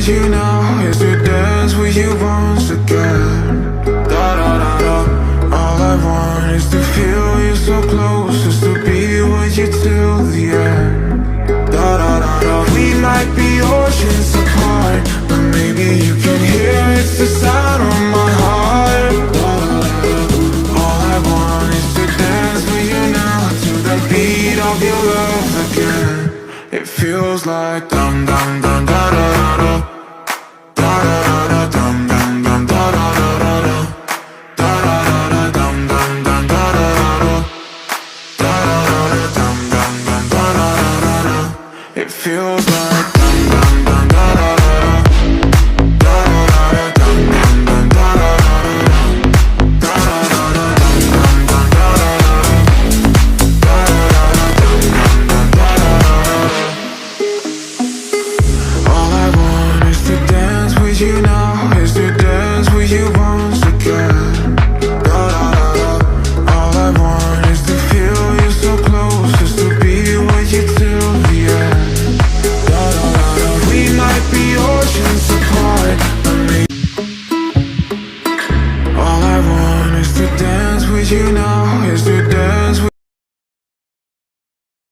you now is to dance with you once again. Da da da da. All I want is to feel you so close, just to be with you till the end. Da da da da. We might be oceans apart, but maybe you can hear it's the sound of my heart. Da da da da. All I want is to dance with you now, to the beat of your love again. It feels like dum dum dum da da da da. Da da da da dum dum dum da da da da da. Da da da da dum dum dum da da da da. Da da da da dum dum dum da da da da. It feels like